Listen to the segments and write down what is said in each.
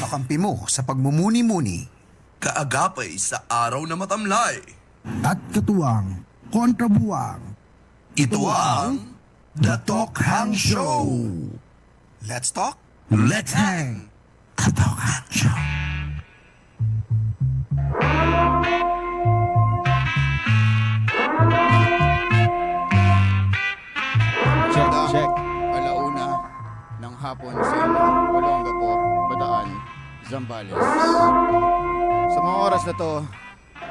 kakampi mo sa pagmumuni-muni. Kaagapay sa araw na matamlay. At katuwang kontrabuwang. Ito ang The Talk Hang Show. Let's talk. Let's hang! The Talk Hang Show. Check. Alauna ng hapon sa Olongapo, Bataan, Zambales. Sa mga oras na to,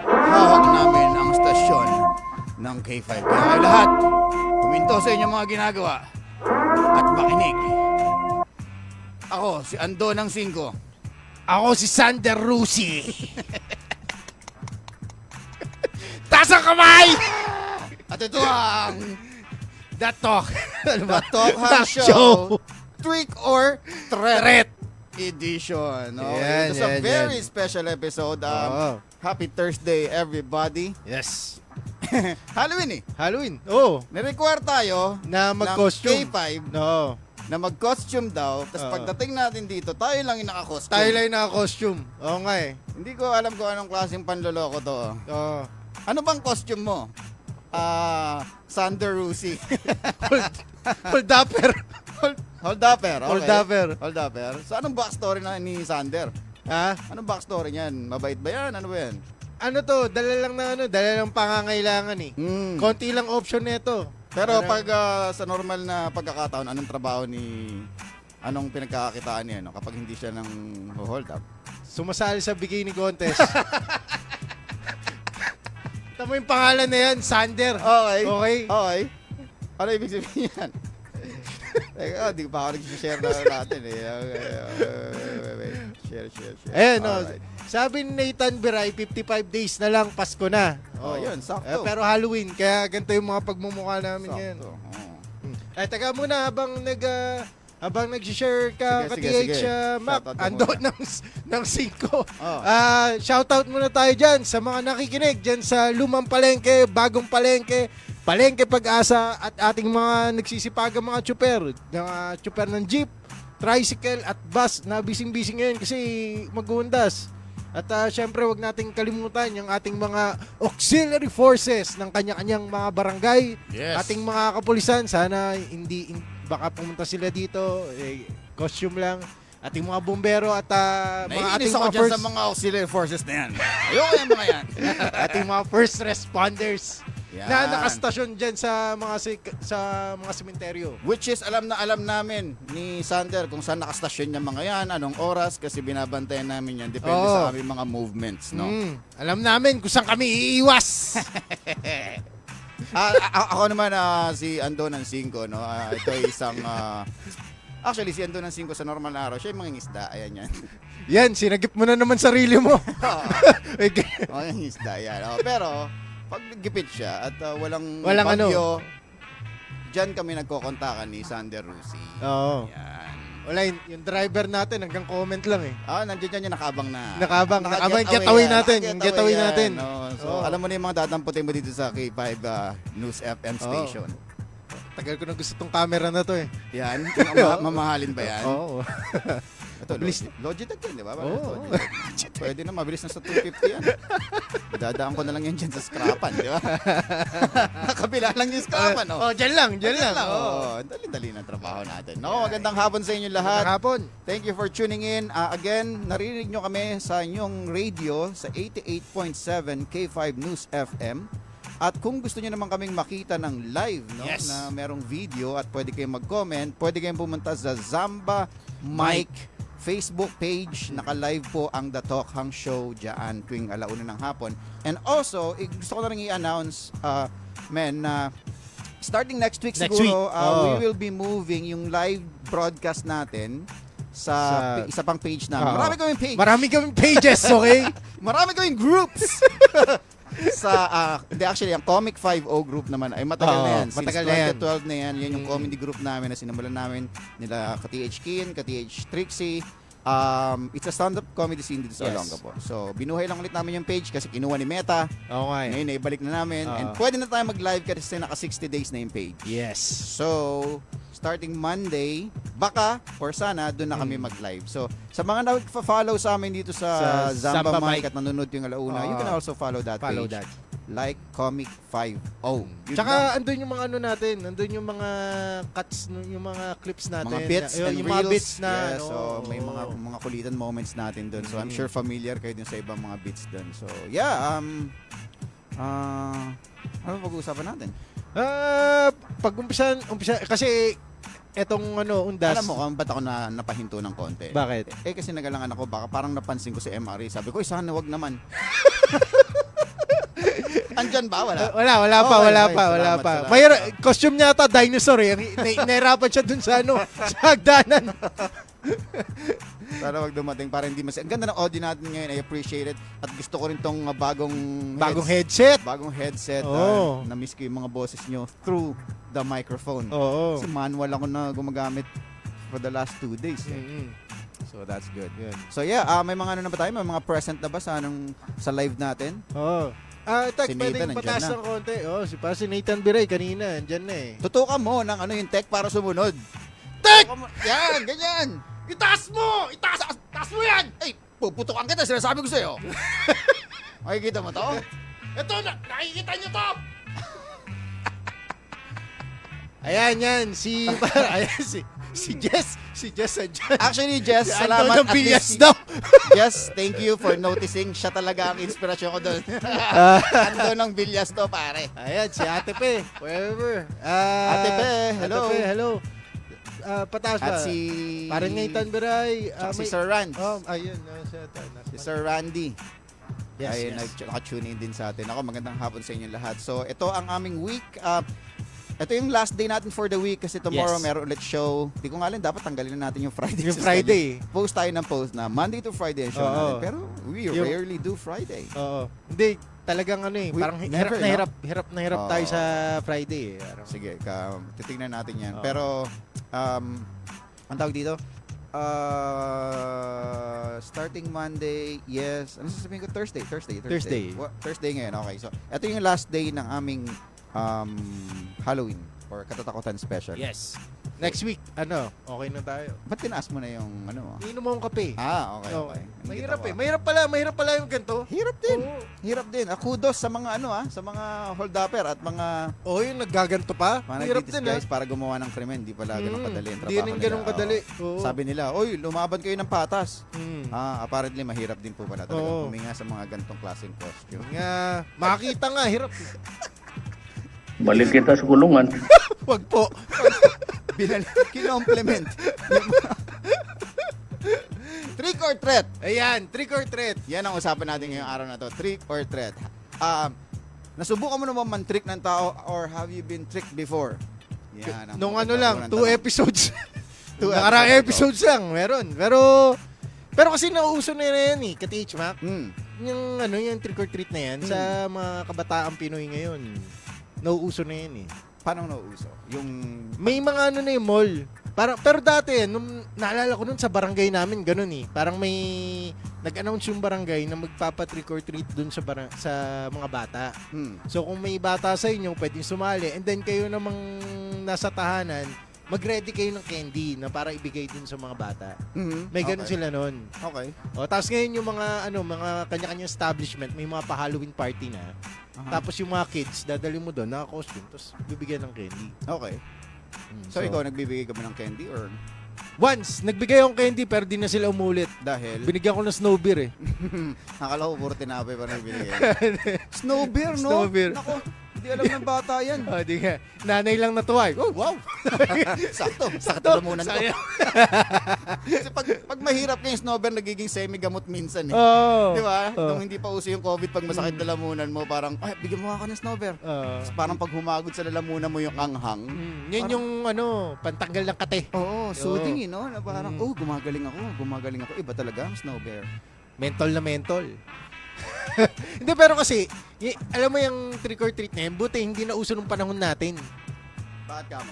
hawak namin ang stasyon ng K5. Kaya kayo lahat, huminto sa inyong mga ginagawa at makinig. Ako, si Ando ng 5. Ako si Sander Rusi. Taas ang kamay! At ito ang The Talk. The Talk Hang Show. Tweak or Threat Edition. No? Yan, It's a yan, very yan. special episode. Oo. Happy Thursday, everybody. Yes. Halloween eh. Halloween. Oh, Nirequire tayo na mag-costume. ng K5 No. na mag-costume daw. Tapos Oo. pagdating natin dito, tayo lang yung naka-costume. Tayo lang naka-costume. Oo nga eh. Hindi ko alam kung anong klaseng panloloko to. Oo. Ano bang costume mo? Sander Rusi. Hold upper. Holdupper. Okay. Holdupper. Holdupper. So anong backstory na ni Sander? Ha? Anong backstory niyan? Mabait ba yan? Ano ba yan? Ano to? Dala lang pangangailangan eh. Konti lang option nito. Pero Parang- pag sa normal na pagkakataon, anong trabaho anong pinagkakakitaan niya no? Kapag hindi siya ng hold up? Sumasali sa bikini contest. Tama yung pangalan na yan, Sander. Okay. Okay. Okay. Ano ibig sabihin yan? Teka, di pa ako nag-share na natin eh. Okay. Share. Ayan, no. Alright. Sabi ni Nathan Biray, 55 days na lang, Pasko na. Oh, yun, sakto. Pero Halloween, kaya ganito yung mga pagmumukha namin yan. Sakto. Oh. Taga muna habang nag-share ka Sige, sige. Mac, Shoutout mo ando muna. ng 5. Oh. Shoutout muna tayo dyan sa mga nakikinig dyan sa Lumang Palengke, Bagong Palengke, Palengke Pag-asa at ating mga nagsisipagang mga tsuper ng jeep, tricycle at bus na bising-bising ngayon kasi mag-uundas. At syempre wag nating kalimutan yung ating mga auxiliary forces ng kanya-kanyang mga barangay, Yes. ating mga kapulisan, sana baka pumunta sila dito, costume lang, ating mga bumbero at mga Naiinis ating ako mga dyan first, sa mga auxiliary forces na yan. Ayoko yung mga yan. ating mga first responders Yan. na nakastasyon dyan sa mga sementeryo. Which is alam namin ni Sander kung saan nakastasyon yung mga yan, anong oras, kasi binabantayan namin yan. Depende Oo. sa aming mga movements, no? Alam namin kung saan kami iiwas. Ako naman si Ando ng 5, no? Ito ay isang actually si Ando ng 5 sa normal na araw, siya yung mga isda, ayan yan. Yan, sinagip mo na naman sarili mo. Oh, yung isda yan. Oh, pero pag gipit siya at walang Walang bagyo, diyan kami nagkokontakan ni Sander Rusi. Oo. Yan. Wala, yung driver natin hanggang comment lang eh. Nandiyan yan yung nakabang na. Nakabang Naka-get getaway yan. natin, Naka-get yung getaway yan, natin. no? So, Oo. alam mo na yung mga dadamputin mo dito sa K5 News FM station. Tagal ko na gusto tong camera na to eh. Yan, yung mamahalin ba yan? Oo. Ito, Mabilis. Logitech yan, di ba? Oo. Pwede na, mabilis na sa 250 yan. Dadaan ko na lang yan dyan sa scrapan, di ba? Nakabila lang yung scrapan, oh. Dyan lang. Oo, dali-dali na trabaho natin. No, magandang hapon sa inyo lahat. Hapon. Thank you for tuning in. Again, narinig nyo kami sa inyong radio sa 88.7 K5 News FM. At kung gusto nyo naman kaming makita ng live, no, Yes. na merong video at pwede kayong mag-comment, pwede kayong pumunta sa Zamba Mike Facebook page. Naka-live po ang The Talk Hang Show dyan tuwing alauna ng hapon. And also, gusto ko na rin i-announce, na starting next week Next siguro, week. Oo. we will be moving yung live broadcast natin sa isa pang page namin. Oo. Marami kaming page. Marami kaming pages, okay? Marami kaming groups. Actually, ang Comic 5-0 group naman ay matagal Oo, na yan. matagal Since na yan. 2012 na yan. Yan yung comedy group namin na sinimulan namin nila ka-TH Kin, ka-TH Trixie, It's a stand-up comedy scene dito sa Yes. Olongapo. So, binuhay lang ulit namin yung page kasi kinuha ni Meta. Oo nga eh. Ngayon, naibalik na namin. And pwede na tayo mag-live kasi naka 60 days na yung page. Yes. So, starting Monday, baka or sana doon na kami mag-live. So, sa mga nag-follow sa amin dito sa Sa Zamba Zamba Mike Mike. at nanonood yung alauna, you can also follow that Follow page. that. Like Comic 5. Yun Tsaka andun yung mga ano natin, andun yung mga cuts, yung mga clips natin. mga bits and yung reels. mga bits na Yeah, ano, so may mga kulitan moments natin doon. So I'm sure familiar kayo din sa ibang mga bits doon. So yeah, ano pag-uusapan natin? Pag-umpisa kasi etong undas. Alam mo kung ba't ako napahinto ng konti? Bakit? Kasi nagalangan ako, baka parang napansin ko si MRE. Sabi ko, sana wag naman. Andyan ba? Wala. Wala Okay, pa. salamat. May costume niya ata dinosaur eh. Nahirapan siya dun sa sa hagdanan. Sana wag dumating para hindi mas... Ang ganda ng audio natin ngayon. I appreciate it. At gusto ko rin tong Bagong headset. Bagong headset. Oo. Na-miss ko yung mga boses nyo through the microphone. Oo. Kasi manual ako na gumagamit for the last 2 days. So that's good. Yun. So yeah, may mga na ba tayo? May mga present na ba sa live natin? Oo. Si Tak, Nathan, pwedeng pataas nandyan ng konti. Si Nathan Biray kanina, andyan na eh. Tutukan mo ng yung tech para sumunod. Tech! Yan, ganyan. Itaas mo! Itaas mo yan! Ay, puputukan kita. Sinasabi ko sa'yo. Makikita mo to? Ito na! Nakikita niyo to! Ayan yan, si Jess andyan. Actually, Jess, Si salamat. Anton ng at Villas least- daw. Jess, thank you for noticing. Siya talaga ang inspirasyon ko doon. Ando ng Villas to, pare. Ayan, si Ate Pe. Wherever. Ate Pe, hello. Ate Pe, hello. Pataas ba? At si... Parang Nathan Biray. Tsaka si Sir Rand. Ayun. Si Sir Randy. Yes, Ay, yes. naka-tune in din sa atin. Ako, magandang hapon sa inyo lahat. So, ito ang aming week. Ito yung last day natin for the week kasi tomorrow Yes. meron ulit show. Di ko nga alam, dapat tanggalin na natin yung Friday. Yung sa Friday. schedule. Post tayo ng post na Monday to Friday ang show Oo. natin. Pero we Yung- rarely do Friday. Oo. Hindi, talagang parang never, hirap na hirap tayo Oo. sa Friday eh. Parang- Sige, titignan natin yan. Oo. Pero, ang tawag dito? Starting Monday, yes. Ano sasabihin ko? Thursday. Thursday. Thursday ngayon, okay. So, ito yung last day ng aming Halloween or Katatakutan Special. Yes. Next week, okay na tayo. Ba't tinaas mo na yung ano? Inom mo ang kape. Okay, Oo. okay. Mahirap Nakita eh. ko. Mahirap pala yung ganito. Hirap din. Oo. Hirap din. Kudos sa mga sa mga hold-upper at mga Yung naggaganto pa. Hirap din guys para gumawa ng krimen. Di pala ganun kadali ang trabaho Hindi rin nila. ganun kadali. Oo. Sabi nila, oy, lumaban kayo ng patas. Mm. Apparently mahirap din po pala talaga Oo. huminga sa mga ganitong klaseng costume. Nga, makakita nga, hirap. Balik kita sa kulungan. Wag po. Kinomplement. Trick or threat. Ayan, trick or treat. Yan ang usapan natin ngayong araw na to. Trick or threat. Nasubukan mo naman man-trick ng tao or have you been tricked before? Yan. ang Nung magandang lang, 2 tanong. episodes. 2 Nakarang episodes. episodes lang, meron. Pero kasi nauuso na yan eh, ka-teach Mac. Yung yung trick or treat na yan sa mga kabataang Pinoy ngayon. Nauuso na yan eh. Paano nauuso? Yung May mga na yung mall. Pero dati, nung naalala ko nun sa barangay namin, ganun eh. Parang may nag-announce yung barangay na magpapa-trick or treat dun sa mga bata. So kung may bata sa inyo, pwedeng sumali. And then kayo namang nasa tahanan, mag-ready kayo ng candy na para ibigay dun sa mga bata. May ganun Okay. sila nun. Okay. Tapos ngayon yung mga kanya-kanyang establishment, may mga pa-Halloween party na. Tapos yung mga kids, dadali mo doon, naka-costume, tapos bibigyan ng candy. Okay. So, ikaw, nagbibigay ka ba ng candy or Once, nagbigay akong candy pero di na sila umulit. dahil? Binigyan ko ng snow beer eh. Nakala ko puro tinapay pa na binigay. Snow beer, no? Snow beer. Nako, hindi alam ng bata yan. Di nga. Nanay lang natuwa. Oh, wow. Sakto lamunan ko. Sayang. Kasi pag mahirap ka yung snow beer, nagiging semi-gamot minsan eh. Oh. Di ba? Oh. Nung hindi pa uso yung COVID, pag masakit na lamunan mo, parang, ay, bigyan mo ako ng snow beer. Tapos parang pag humagod sa lalamunan mo yung anghang. Yan yung pantanggal ng kate. Oo, soothing eh, no? Na parang, gumagaling ako. Iba talaga ang snow bear. Mentol na mentol. Hindi, pero kasi, alam mo yung trick or treat na yan, buti hindi na uso nung panahon natin. Bakit ka mo?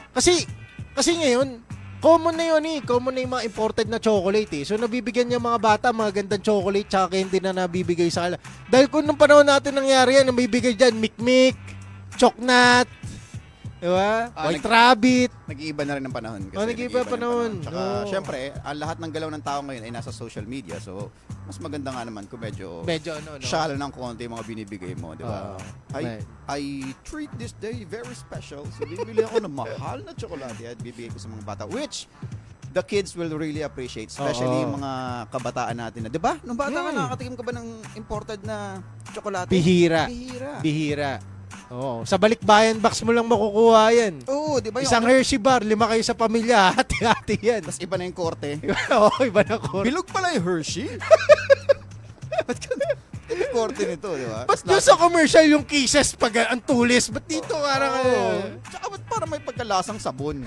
Kasi ngayon, common na yun common na yung mga imported na chocolate So nabibigyan niya mga bata mga gandang chocolate tsaka candy na nabibigay sa kanila. Dahil kung nung panahon natin nangyari yan, nabibigay dyan Mikmik, Chocnut, diba? White Rabbit. Nag-iiba na rin ang panahon. Kasi Nag-iiba panahon. Tsaka, syempre, ang lahat ng galaw ng tao ngayon ay nasa social media. So, mas maganda nga naman kung medyo shallow ng konti yung mga binibigay mo, di ba? I treat this day very special. So, bibili ako ng mahal na tsokolate at bibigay ko sa mga bata. Which, the kids will really appreciate. Especially yung mga kabataan natin na, di ba? Nung bata ka, nakakatikim ka ba ng imported na tsokolate? Bihira. Oo. Sa balikbayan box mo lang makukuha yan. Oo, di ba? Isang Hershey bar, 5 kayo sa pamilya, hati-hati yan. Tapos iba na yung korte. Oo, iba na ko. Bilog pala yung Hershey. Ba't ka yung korte nito, di ba? Ba't doon sa commercial yung kisses pag ang tulis? Ba't dito parang Tsaka ba't parang may pagkalasang sabon?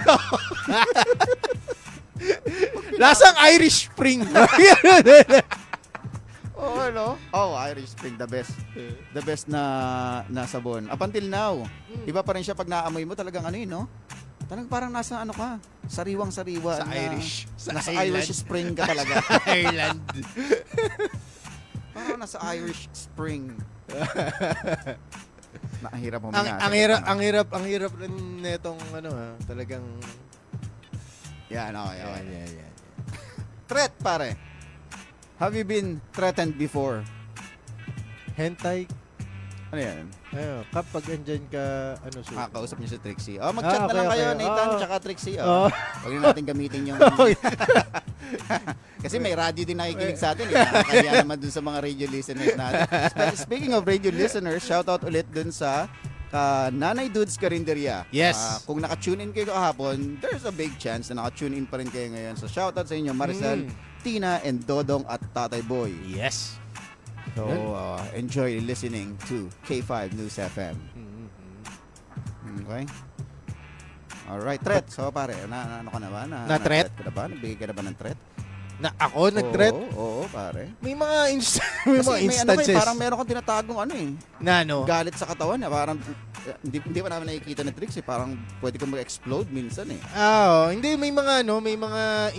lasang Irish Spring. Oo, ano? Oh, Irish Spring, the best. The best na sabon. Up until now. Iba pa rin siya pag naamoy mo, talagang ano yun, no? Parang nasa ano ka, sariwang-sariwa. Sa Irish. Nasa Irish Spring ka talaga. Ireland. Parang nasa Irish Spring. Ang hirap mo ang hirap rin netong talagang yan, okay. Yan. Threat, pare. Have you been threatened before? hentai. Ano yan? Kapag andyan ka, Kausap niyo si Trixie. Mag-chat na lang kayo, okay. Nathan, tsaka Trixie. Oo. Huwag na natin gamitin yung... Kasi may radio din nakikinig sa atin. Kaya naman dun sa mga radio listeners natin. Speaking of radio listeners, shoutout ulit dun sa Nanay Dudes Carinderia. Yes. Kung naka-tune in kayo kahapon, there's a big chance na naka-tune in pa rin kayo ngayon. So shoutout sa inyo, Maricel, Tina, and Dodong at Tatay Boy. Yes. So, enjoy listening to K5 News FM. Okay? Alright, threat. So, pare, ano ka na ba? Na-threat? Ka na ba? Nagbigay ka na ba ng threat? Na ako nag-threat? Oo, pare. May mga Kasi instances. parang meron kang tinatagong Na ano? galit sa katawan. Parang, hindi pa namin nakikita na tricks Parang pwede kang mag-explode minsan Hindi, may mga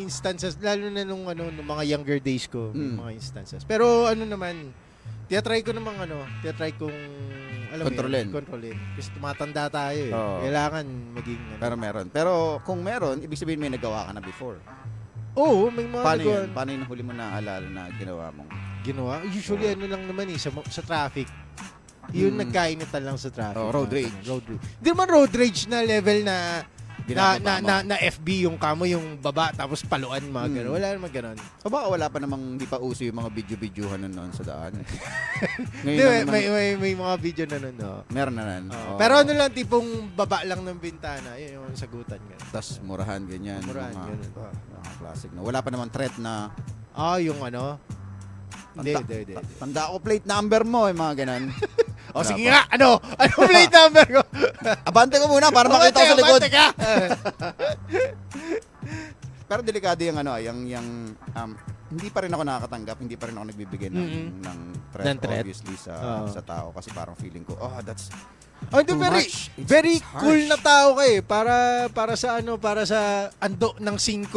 instances, lalo na nung mga younger days ko, may mga instances. Pero naman, tinatry kong kontrolin. Kasi tumatanda tayo Kailangan maging Pero meron. Pero kung meron, ibig sabihin may nagawa ka na before. Oo, may mga Paano yun? Paano yung huli mo naaalala na ginawa mong? ginawa. Usually lang naman sa traffic. Yun nagkainitan lang sa traffic. Road rage. Hindi naman road rage na level na Ginagawa mo. na FB yung kamo yung baba tapos paluan mga gano'n. Wala naman gano'n. O baka wala pa namang hindi pa uso yung mga video-videohan noon sa daan. Hindi, may mga video na nun. Meron na nun. Pero lang, tipong baba lang ng bintana. Yun yung sagutan gano'n. Tapos murahan, ganyan. Murahan, ganun. Mga classic. No? Wala pa namang threat na yung Hindi. tanda ko plate number mo, mga ganun. Sige nga, ano plate number ko? Abante ko muna para makita ko sa likod. Abante ka! Pero delikado yung hindi pa rin ako nakakatanggap, hindi pa rin ako nagbibigay ng threat, obviously sa tao kasi parang feeling ko, that's too much. Very It's cool harsh. na tao ka para sa ando ng 5.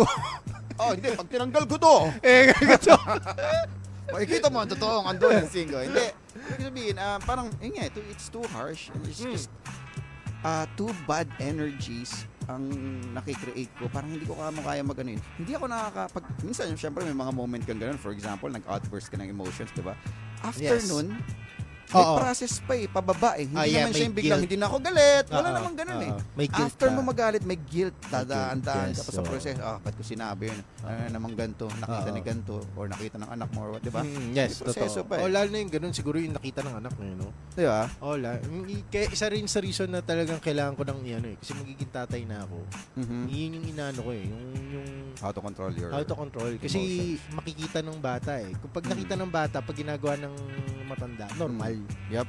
Hindi, pag tinanggal ko to. Ganito. Makikita mo, ang totoong ando ng 5. Hindi, ibig sabihin, parang, it's too harsh. And it's just, too bad energies ang nakikreate ko. Parang hindi ko kaya mag-ano yun. Hindi ako minsan, syempre may mga moment kang ganun. For example, nag-outburst ka ng emotions, diba? After nun, may process pa pababa Hindi naman siya yung biglang, hindi na ako galit. Wala namang ganun May guilt After pa. mo magalit, may guilt. Dadaan-daan Yes, ka pa sa proseso. Ba't ko sinabi yun? Namang ganito, nakita ni ganito, or nakita ng anak mo, or what, diba? Yes, May proseso totoo. pa Lalo na yung ganun, siguro yung nakita ng anak mo, Diba? Kaya isa rin sa reason na talagang kailangan ko ng kasi magiging tatay na ako. Yun yung inaano ko yung How to control your control. Kasi emotions. makikita ng bata Kapag nakita ng bata, pag ginagawa ng matanda, normal. Yep.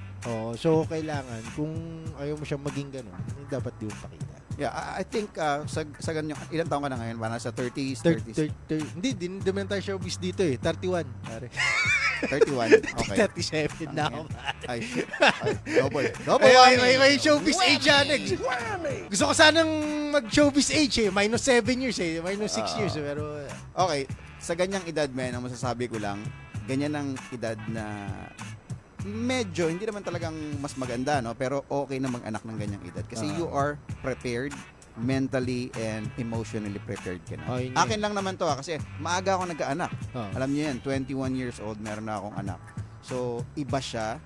So kailangan, kung ayaw mo siyang maging ganun, dapat di mo pakita. Yeah, I think sa ganyan, ilang taon ka na ngayon? Parang sa 30s, 30s? Hindi, din naman tayo showbiz dito eh. 31, pare. 31? Okay. 37 na ako. Ay, double. May showbiz age yan. Gusto ko sanang mag-showbiz age eh. -7 years eh. -6 years. Pero, Okay, sa ganyang edad, men, ang masasabi ko lang, ganyan ang edad na medyo, hindi naman talagang mas maganda, no? Pero okay na mag-anak ng ganyang edad. Kasi you are prepared mentally and emotionally prepared ka na. Yun yun. Akin lang naman to kasi maaga ako nagkaanak. Oh. Alam niyo yan, 21 years old, meron na akong anak. So, iba siya.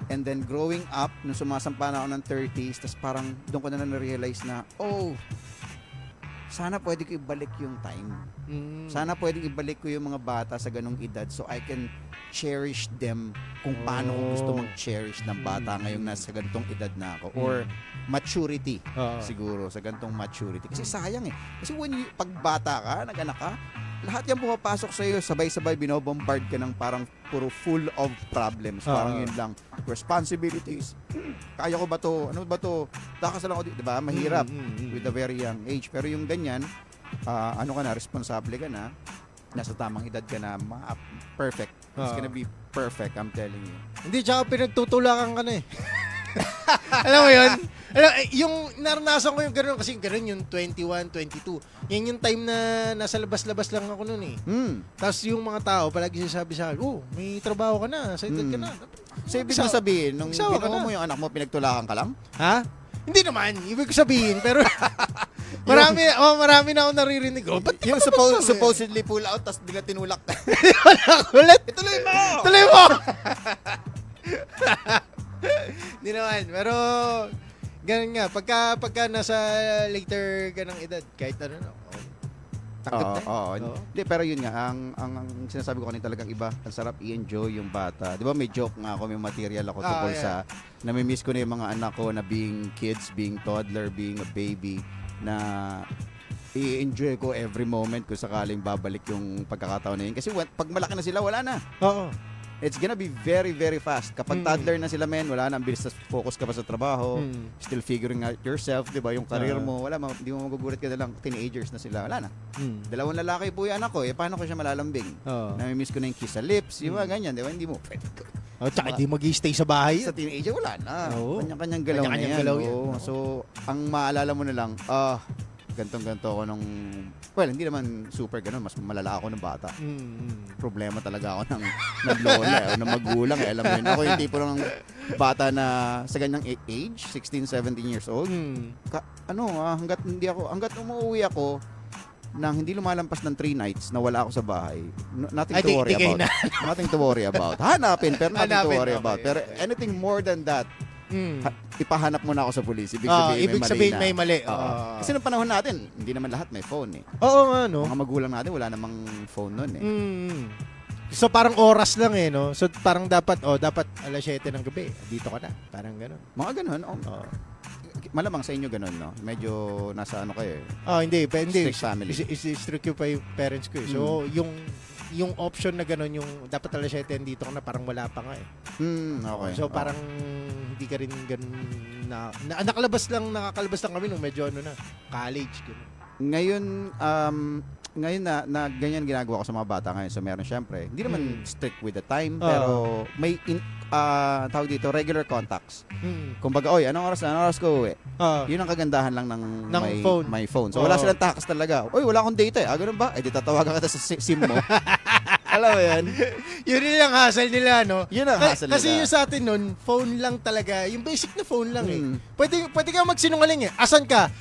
And then growing up, nung sumasampa na ako ng 30s, tas parang doon ko na na-realize na, sana pwede ko ibalik yung time. Sana pwede ibalik ko yung mga bata sa ganong edad so I can cherish them kung paano ko gusto mag-cherish ng bata ngayong nasa ganitong edad na ako. Or maturity, siguro, sa ganitong maturity. Kasi sayang eh. Kasi pag bata ka, nag-anak ka, lahat yan pumapasok sa iyo, sabay-sabay binobombard ka ng parang puro full of problems. Parang yun lang. Responsibilities. Kaya ko ba to? Ano ba to? Takas lang ako, di ba? Mahirap with a very young age. Pero yung ganyan, ano ka na, responsable ka na, nasa tamang edad ka na, perfect. It's gonna be perfect, I'm telling you. hindi, tsaka pinagtutulakan ka na eh. Alam mo yun? Yung naranasan ko yung gano'n, kasi gano'n yung 21, 22. Yan yung time na nasa labas-labas lang ako noon eh. Tapos yung mga tao palagi sinasabi sa akin, may trabaho ka na, sa edad ka na. So, ibig mo sabihin, nung magsawa ka ginawa na. mo yung anak mo, pinagtulakan ka lang? Ha? Hindi naman, ibig ko sabihin, pero marami na ako naririnig. Yung supposedly pull out, tapos bigla tinulak ka. Ulit! Ituloy mo! Tuloy mo! Hindi naman, pero ganun nga, pagka nasa later ka ng edad, kahit ano na, tanggap na. Oo. Hindi, pero yun nga, ang sinasabi ko kanina talagang iba, ang sarap i-enjoy yung bata. Di ba may joke nga ako, may material ako tungkol sa, namimiss ko na yung mga anak ko na being kids, being toddler, being a baby, na i-enjoy ko every moment kung sakaling babalik yung pagkakataon na yun. Kasi pag malaki na sila, wala na. Oo. It's gonna be very, very fast. Kapag toddler na sila, men, wala na. Ang bilis na focus ka pa sa trabaho. Still figuring out yourself, di ba? Yung career mo, wala. Hindi mo magugulat ka na lang. Teenagers na sila. Wala na. Dalawang lalaki po yung anak ko. Paano ko siya malalambing? Namimiss ko na yung kiss sa lips. Yung mga ganyan, di ba? Hindi mo pwede. Tsaka hindi mag-stay sa bahay. Sa teenager, wala na. Oo. Kanya-kanyang galaw Kanya-kanyang na yan. galaw yan. Oo. So, ang maalala mo na lang, gantong-ganto ako nung, well, hindi naman super ganun, mas malala ako ng bata. Problema talaga ako ng lola o ng magulang. Alam mo yun, ako yung tipo ng bata na sa ganyang age, 16, 17 years old. Hanggat umuwi ako, nang hindi lumalampas ng 3 nights na wala ako sa bahay, nothing to worry about. Nothing to worry about. Hanapin, pero nothing to worry about. Pero anything more than that, ipahanap mo na ako sa police. Ibig sabihin may mali. Kasi noong panahon natin, hindi naman lahat may phone eh. Oo nga, no? Mga magulang natin, wala namang phone nun eh. So parang oras lang eh, no? So parang dapat 7 ng gabi, dito ka na. Parang gano'n. Mga ganun. Malamang sa inyo ganun, no? Medyo nasa ano kayo eh. Hindi. Strict family. Strict yung parents ko eh. So yung option na gano'n, yung dapat 7 dito ka na, parang wala pa nga eh. Okay. So parang hindi ka rin ganun na nakakalabas lang kami nung medyo college. Ganun. Ngayon na ganyan ginagawa ko sa mga bata ngayon. So meron syempre, hindi naman strict with the time, pero may tawag dito, regular contacts. Kumbaga, anong oras ko uwi? Yun ang kagandahan lang ng may phone. So wala silang takas talaga. Wala akong data eh. Ganun ba? Di tatawagan ka sa SIM mo. Alam mo yan? Yun ang hassle nila, no? Yun ang hassle nila. Kasi yung sa atin nun, phone lang talaga. Yung basic na phone lang eh. Pwede ka magsinungaling eh. Asan ka?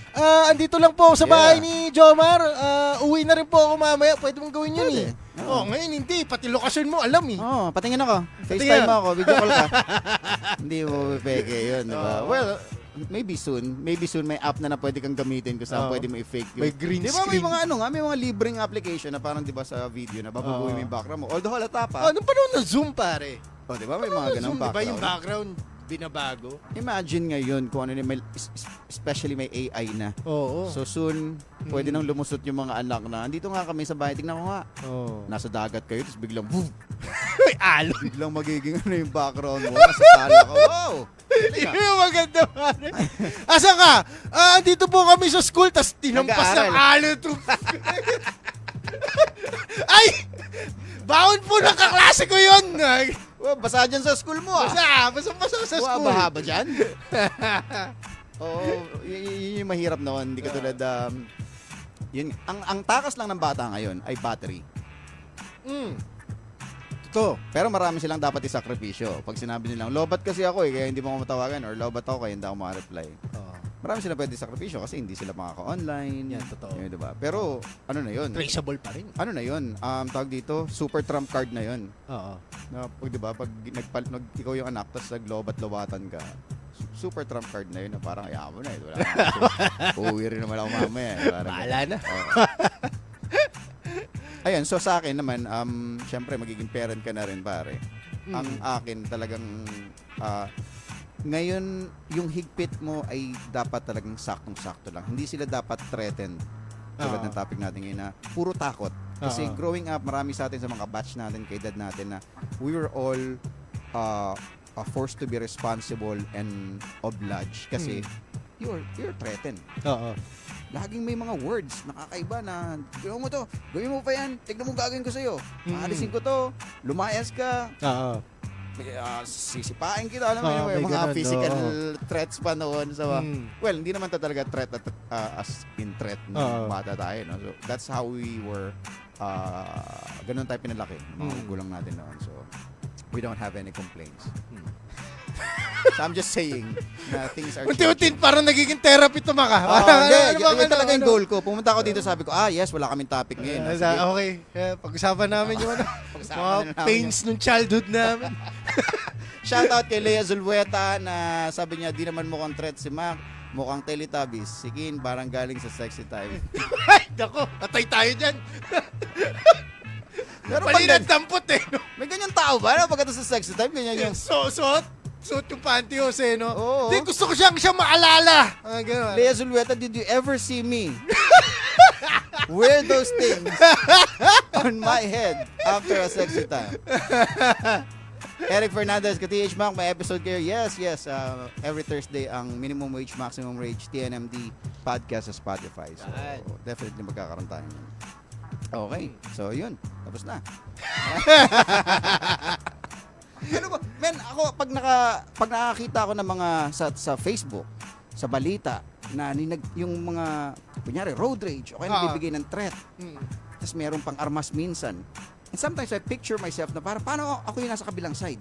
Andito lang po sa bahay ni Jomar. Uwi na rin po ako mamaya. Pwede mong gawin yun eh. Ngayon hindi. Pati lokasyon mo, alam eh. Patingin ako. FaceTime mo ako. Video call ka. Hindi mo peke yun, diba? Well, maybe soon may app na pwede kang gamitin kung saan pwede mo i-fake yun. May green diba, screen. May mga libreng application na parang diba sa video na babaguhin mo yung background mo. Although halata pa. Anong panahon ng Zoom, pare? Diba may mga ganang Zoom, background. diba yung background binabago? Imagine ngayon kung ano especially may AI na. So soon, pwede nang lumusot yung mga anak na, andito nga kami sa bahay, tingnan ko nga. Nasa dagat kayo, tapos biglang, may alon. Biglang magiging yung background mo, nasa sala ka. Wow! Yun yung maganda, pare. Asa ka? Dito po kami sa school, tas tinampas ng alo to. Ay! Baon po ng kaklase ko yun. Oh, basa dyan sa school mo Basa sa school. Baha ba dyan? Oo, yun yung mahirap noon. Hindi katulad, yun, ang takas lang ng bata ngayon ay battery. Totoo. Pero marami silang dapat isakripisyo. Pag sinabi nilang, lobat kasi ako kaya hindi mo ako matawagan, or lobat ako kaya hindi ako maka-reply. Marami silang pwede isakripisyo kasi hindi sila makaka-online. Yan, totoo. Yun, diba? Pero, ano na yun? Traceable pa rin. Ano na yun? Tawag dito, super trump card na yun. Oo. Na, diba, pag ikaw yung anak, tapos naglobat-lobatan ka, super trump card na yun na parang ayaw mo na. Wala uuwi rin naman ako mamaya. Bahala na. Ayun, so sa akin naman, syempre magiging parent ka na rin, pare. Ang akin talagang, ngayon, yung higpit mo ay dapat talagang saktong-sakto lang. Hindi sila dapat threatened. Tulad ng topic natin ngayon na puro takot. Kasi growing up, marami sa atin sa mga batch natin, kay dad natin na we were all forced to be responsible and oblige. Kasi you're threatened. Oo. Laging may mga words nakakaiba na gawin mo pa yan, tignan mo gagawin ko sa'yo. Maalisin ko to, lumayas ka, Oo. sisipain kita, alam mo yun, may yung mga ganun, physical threats pa noon. So, Mm. well, hindi naman talaga threat as in threat nung bata tayo. No? So, that's how we were, ganun tayo pinalaki, mga gulang natin noon. So, we don't have any complaints. So, I'm just saying na things are Unti-unti parang nagiging therapy to maka. Yun talaga yung goal ko. Pumunta ako dito, sabi ko, yes, wala kaming topic ngayon. Sige. Okay. Pag-usapan namin yung Pag-usapan mga pains nung childhood namin. Shoutout kay Lea Zulweta na sabi niya, di naman mukhang threat si Mac, mukhang Teletubbies. Sikin, parang galing sa sexy time. Ay, dako. Patay tayo dyan. Pero Palinat tampot eh. No? may ganyan tao ba? Pagkata sa sexy time, ganyan yung... Suot yung pantyhose eh, no? Oo. Di, gusto ko siyang maalala. Ganun. Lea Zulweta, did you ever see me wear those things on my head after a sexy time? Eric Fernandez, ka-TH Mac, may episode kayo. Yes. Every Thursday, ang Minimum Wage, Maximum Wage, TNMD podcast sa Spotify. So, definitely magkakaroon tayo. Okay. So, yun. Tapos na. Ano ba? Men, ako, pag nakakita ako ng mga sa Facebook, sa balita, na yung mga, kunyari, road rage, o kaya nagbibigay ng threat. Tapos meron pang armas minsan. And sometimes I picture myself na paano ako yung nasa kabilang side?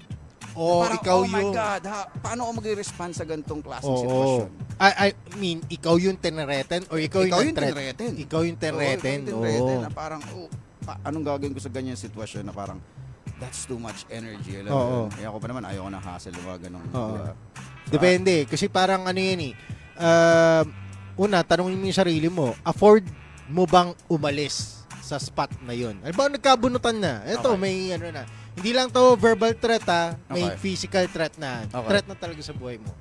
Parang, ikaw oh my yung... God, paano ako mag-respond sa ganitong klaseng sitwasyon? I mean, ikaw yung tenreten or ikaw yung threat? tinreten. Ikaw yung tenreten. Oo, ikaw yung tinreten na parang, anong gagawin ko sa ganyan sitwasyon na parang, that's too much energy. Alam mo yun? Kaya ako pa naman, ayoko ng hassle, mga ganong. Depende. Kasi parang ano yan eh. Una, tanongin mo yung sarili mo, afford mo bang umalis sa spot na yun? Ano ba, nagkabunutan na? Ito, may ano na. Hindi lang to verbal threat ha, may physical threat na. Threat na talaga sa buhay mo.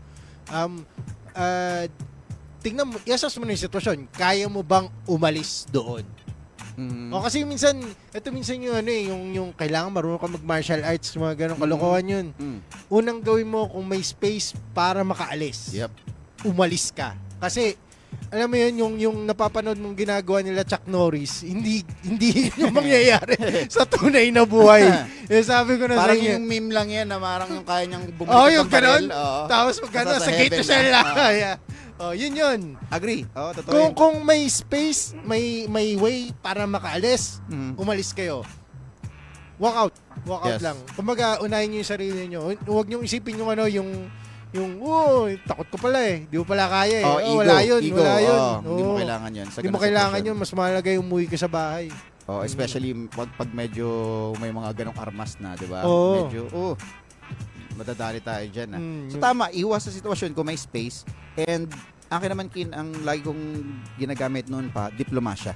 Tingnan mo, i-assess mo na yung sitwasyon. Kaya mo bang umalis doon? O kasi minsan yung ano eh, yung kailangan marunong ka mag-martial arts, mga ganong kalokohan yun. Unang gawin mo kung may space para makaalis. Yep. Umalis ka. Kasi alam mo yun, yung napapanood mong ginagawa nila Chuck Norris, hindi yung mangyayari sa tunay na buhay. Sabi ko na parang sa inyo. yung meme lang yan na parang yung kaya niyang bumalik Yung ganon. Tapos Nasa sa gate to heaven cell na. lang. Yun. Agree. Totoo Kung may space, may way para makaalis, umalis kayo. Walk out lang. Kumbaga, unahin niyo yung sarili niyo. Huwag niyo isipin yung takot ko pala eh. Di mo pala kaya eh. Ego. Wala yun. Hindi mo kailangan yun. Hindi mo kailangan yun. Mas mahalaga yung umuwi ka sa bahay. Especially pag medyo may mga ganong armas na, di ba? Medyo, madadali tayo dyan. So tama, iwas sa sitwasyon kung may space. And akin naman ang lagi kong ginagamit noon pa, diplomasya.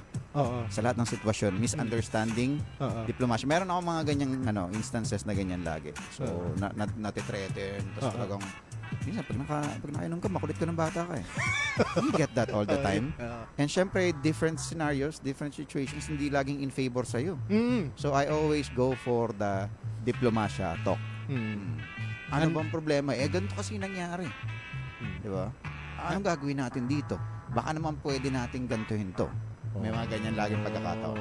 Sa lahat ng sitwasyon, misunderstanding, diplomasya. Meron ako mga ganyang instances na ganyan lagi. So, natitreaten, tapos talagang, minsan, pag nakainom ka, makulit ka ng bata ka eh. You get that all the time. And syempre, different scenarios, different situations, hindi laging in favor sa'yo. So, I always go for the diplomasya talk. Ano bang problema? Ganito kasi nangyari. Hmm. Di ba? Anong gagawin natin dito? Baka naman pwede natin gantuhin to. May mga ganyan laging pagkakataon.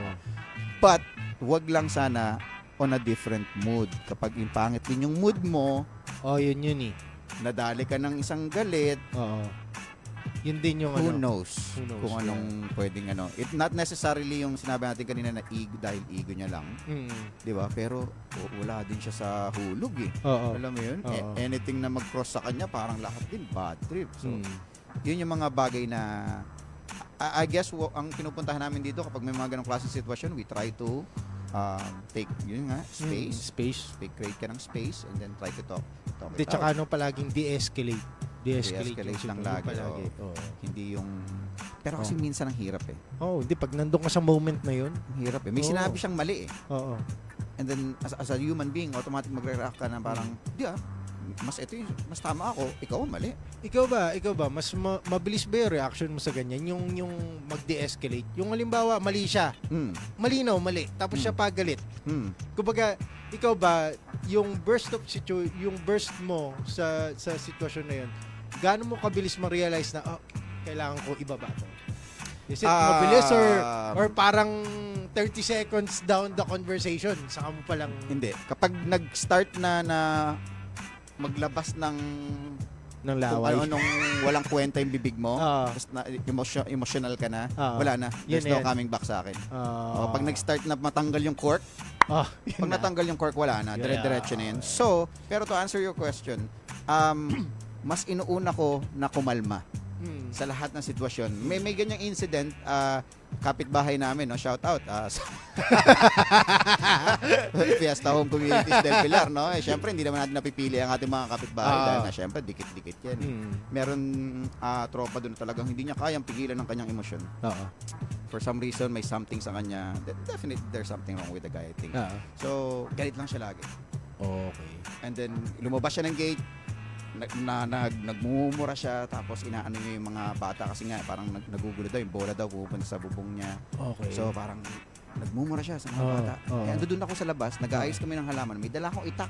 But, wag lang sana on a different mood. Kapag yung pangit din yung mood mo, Yun eh. nadali ka ng isang galit, Oo. Yun din yung who ano. knows Who knows, kung anong pwedeng ano. It not necessarily yung sinabi natin kanina na ego dahil ego niya lang, di ba? Pero wala din siya sa hulog eh. Oo. Alam mo yun? Oo. Anything na mag-cross sa kanya, parang lahat din bad trip. So, Mm. yun yung mga bagay na I guess ang pinupuntahan namin dito kapag may mga ganong klase sitwasyon, we try to take yun nga, space. Space. Create ka ng space and then try to talk Di it tsaka out. palaging de-escalate. De-escalate yung lang sitwasyon lagi, palagi. Oo. Hindi yung pero kasi minsan ang hirap eh. Hindi. Pag nandun ka sa moment na yun. Ang hirap eh. May Oo. sinabi siyang mali eh. Oo. And then as a human being, automatic magre-react ka na parang, di mas tama ako, ikaw ang mali. Ikaw ba, mas mabilis ba yung reaction mo sa ganyan? Yung mag-de-escalate? Yung halimbawa, mali siya. Malinaw, mali. Tapos siya pagalit. Kumbaga, ikaw ba, yung burst mo sa sitwasyon na yun, gaano mo kabilis ma-realize na, kailangan ko ibaba to? Is it mabilis or parang 30 seconds down the conversation, saka mo palang... Hindi. Kapag nag-start na maglabas ng ng kung laway. nung walang kwenta yung bibig mo, Ah. tapos na emotional ka na, Ah. wala na. There's Yun no yan. coming back sa akin. Ah. Pag nag-start na matanggal yung cork, Yun pag na. natanggal yung cork, wala na. Yeah. Dire-diretso na yun. So, pero to answer your question, mas inuuna ko na kumalma sa lahat ng sitwasyon. May ganyang incident, kapitbahay namin, no? Shout out. Fiesta Home Communities del Pilar, no? Syempre, hindi naman natin napipili ang ating mga kapitbahay dahil na syempre, dikit-dikit yan. Meron tropa doon talagang hindi niya kayang pigilan ng kanyang emosyon. Oo. For some reason, may something sa kanya. Definitely, there's something wrong with the guy, I think. So, galit lang siya lagi. Okay. And then, lumabas siya ng gate, nagmumura siya, tapos inaano niya yung mga bata kasi nga parang nagugulo daw, yung bola daw pupunta sa bubong niya. Okay. So parang nagmumura siya sa mga bata. Kaya doon ako sa labas, nag-aayos kami ng halaman, may dala akong itak.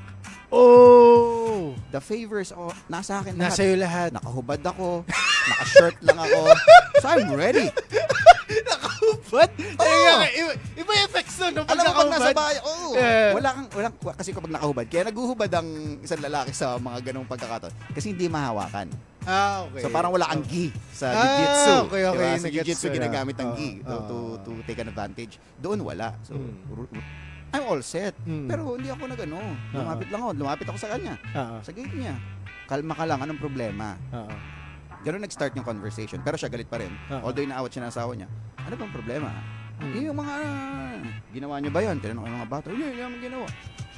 The favors, nasa akin lahat. Nasa iyo lahat. Nakahubad ako, naka-shirt lang ako. So I'm ready. Nakahubad? Iba yung effects nun. Alam mo pag nasa bahay, Yeah. walang, kasi kapag nakahubad, kaya naguhubad ang isang lalaki sa mga ganong pagkakataon. Kasi hindi mahawakan. Okay. So parang wala ang gi sa jiu-jitsu. Okay. Diba? Sa Nagets jiu-jitsu ko na. ginagamit ang gi to take an advantage. Doon wala. So I'm all set. Pero hindi ako nagano. Lumapit ako sa kanya. Sa gate niya. Kalma ka lang, anong problema? Ganun nag-start yung conversation. Pero siya galit pa rin. Although inaawat siya ng asawa niya. Ano bang problema? Yung mga ginawa niyo ba yun? Tinanong ko yung mga bata. Hindi naman ginawa.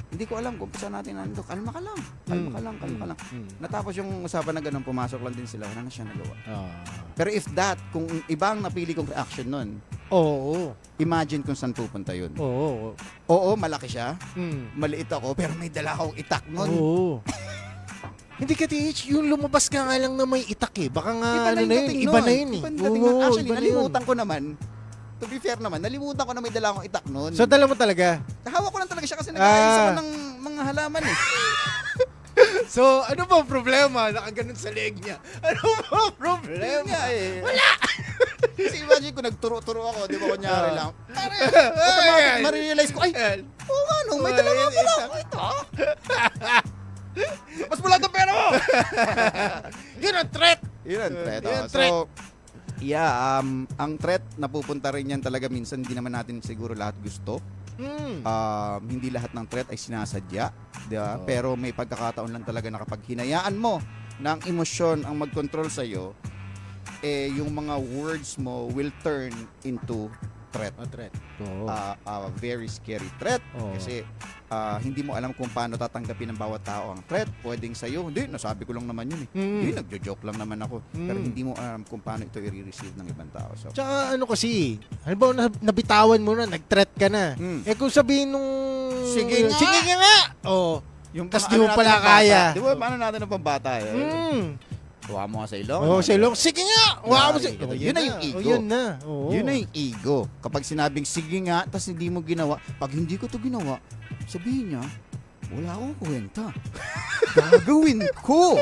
Hindi ko alam kung saan natin nandito. Kalma ka lang. Kalma ka lang. Natapos yung usapan na ganun, pumasok lang din sila. Wala na siya nagawa. Pero if that, kung ibang napili kong reaction nun, imagine kung saan pupunta yun. Oo, malaki siya. Maliit ako, pero may dala akong itak nun. Hindi ka, TH, yung lumabas ka nga lang na may itak eh. Baka nga, Iba na yun eh. Actually, iba na nalimutan ko naman. To be fair naman, nalimutan ko na may dala akong itak nun. So, dala mo talaga? Hawak ko lang talaga siya kasi nag-aayos ako ng mga halaman eh. So, ano ba ang problema? Nakaganon sa leg niya. Ano ba ang Yun problema? nga eh. Wala! Kasi imagine ko, nagturo-turo ako, di ba kunyari lang. Automatic, marirealize ko, ay, oo nga no, may dala nga pala ako ito. Mas mula itong pera mo! Yun ang threat! Yun ang threat. Yun ang So, yeah, ang threat, napupunta rin yan talaga minsan, hindi naman natin siguro lahat gusto. Hindi lahat ng threat ay sinasadya, di ba? Pero may pagkakataon lang talaga na kapag hinayaan mo na ang emosyon ang mag-control sa'yo, yung mga words mo will turn into threat. A very scary threat. Kasi hindi mo alam kung paano tatanggapin ng bawat tao ang threat. Pwedeng sa'yo, hindi, nasabi ko lang naman yun eh. Hindi, nagjo-joke lang naman ako. Pero hindi mo alam kung paano ito i-receive ng ibang tao. So, Tsaka ano kasi, halimbawa nabitawan mo na, nag-threat ka na. Kung sabihin nung... Sige nga! Yung tas di mo pala kaya. Di ba, paano natin ng pambata eh? Huwa mo nga sa ilong. Sa ilong. Sige nga! Huwa mo sa ilong. Yun na yung ego. Yun na. Yun na yung ego. Kapag sinabing sige nga, tas hindi mo ginawa, pag hindi ko to ginawa, sabihin niya, wala akong kwenta. Gagawin ko!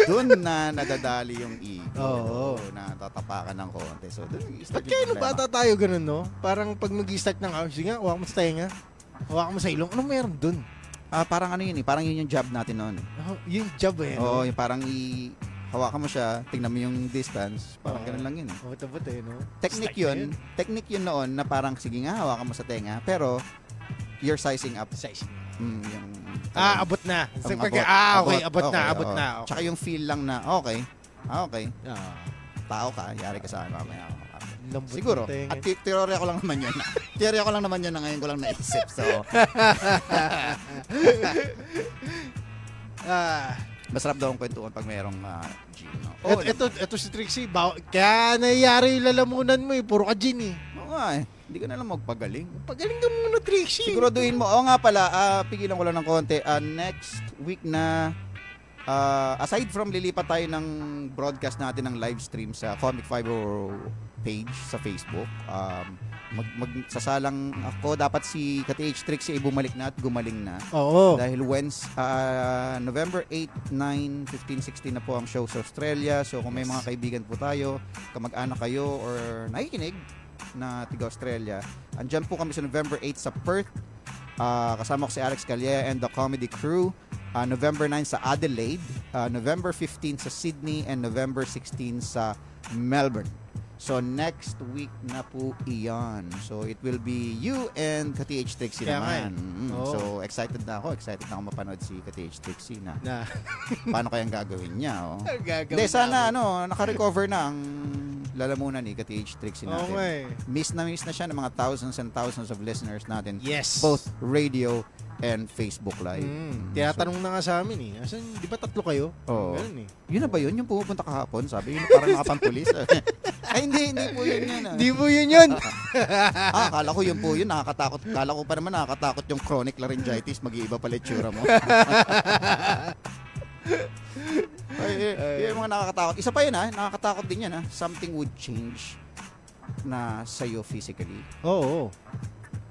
Doon na nadadali yung ego. Oo. Na tatapakan ng konti. So, doon Ba't kaya nung bata tayo ganun, no? Parang pag mag-start ng sige nga, huwag mo sa tenga. Huwag mo sa ilong. Ano meron dun? Parang ano yun eh. Parang yun yung job natin noon. Oh, yung job eh. Oo, yung parang hawakan mo siya, tingnan mo yung distance. Parang Oo. ganun lang yun eh. Buta-buta eh, no? Technique Start yun. Technique yun noon na parang sige nga, hawakan mo sa tenga. Pero, you're sizing up. Size. Yung Abot na. Ang Sa abot, okay, abot na, okay, abot oo. na. Tsaka yung feel lang na, okay. Okay. Ah, Tao ka, yari ka sa akin mamaya. lambot Siguro. ng tenga. At teorya ko lang naman yun. Teorya ko lang naman yun na ngayon ko lang naisip. So, masarap daw ang kwentuhan pag merong gym. No? Oo, Ito si Trixie. Kaya nangyayari yung lalamunan mo eh. Puro ka gin eh. oo nga eh. Hindi ka na lang magpagaling. Pagaling ka muna, Trixie. Siguraduhin mo. Oo nga pala, pigilan ko lang ng konti. Next week na, aside from lilipat tayo ng broadcast natin ng live stream sa Comic Fiber page sa Facebook, magsasalang ako, dapat si KTH Trixie ay bumalik na at gumaling na. Oo. Dahil November 8, 9, 15, 16 na po ang show sa Australia. So kung may mga kaibigan po tayo, kamag-anak kayo or nakikinig na tiga Australia, andyan po kami sa November 8 sa Perth. Kasama ko si Alex Calleja and the comedy crew. November 9 sa Adelaide, November 15 sa Sydney, and November 16 sa Melbourne. So next week na po iyan. So it will be you and KTH Trixie Kaya nga naman. Oo. So excited na ako mapanood si KTH Trixie na Na. paano kayang gagawin niya. Oh. Gagawin Hindi, sana namin. naka-recover na ang lalamunan ni KTH Trixie Oo natin. nga eh. Miss na siya ng mga thousands and thousands of listeners natin. Yes. Both radio and Facebook Live. Tinatanong na nga sa amin eh. Asan, di ba tatlo kayo? Oo. Ganun eh. Yun na ba yun? Yung pumupunta kahapon? Sabi, yun parang nakapampulis. Ay, hindi po yun yun. Di po yun yun. Akala ko yun po yun. Nakakatakot. Akala ko pa naman nakakatakot yung chronic laryngitis. Mag-iiba pala itsura mo. Yung mga nakakatakot. Isa pa yun nakakatakot din yan Something would change na sa'yo physically. Oo.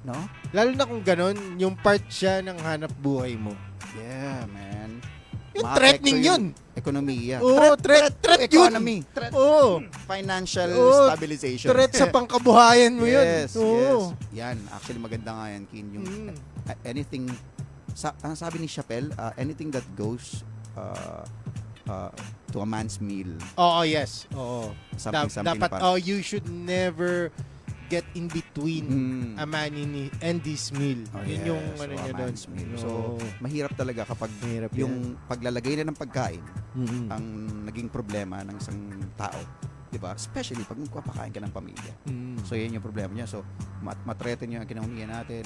No? Lalo na kung ganun, yung part siya ng hanap buhay mo. Yeah, man. Yung Maapekto threatening yun. Ekonomiya. Oo, threat yun. Economy. Oo. Financial Oo, stabilization. Threat sa pangkabuhayan mo yun. Yes, Oo. yes. Yan. Actually, maganda nga yan, Kin. Yung Mm. anything, ang sabi ni Chappelle, anything that goes to a man's meal. Oo, yes. Oo. Something Dapat, pa. you should never get in between a man and his meal. Yun yung so, ano a niya doon. man's meal. Oo. So, mahirap talaga kapag Mahirap yung paglalagay na ng pagkain Mm-mm. ang naging problema ng isang tao. Diba? Especially pag magpapakain ka ng pamilya. Mm. So, yan yung problema niya. So, matreten yung kinaumihan natin,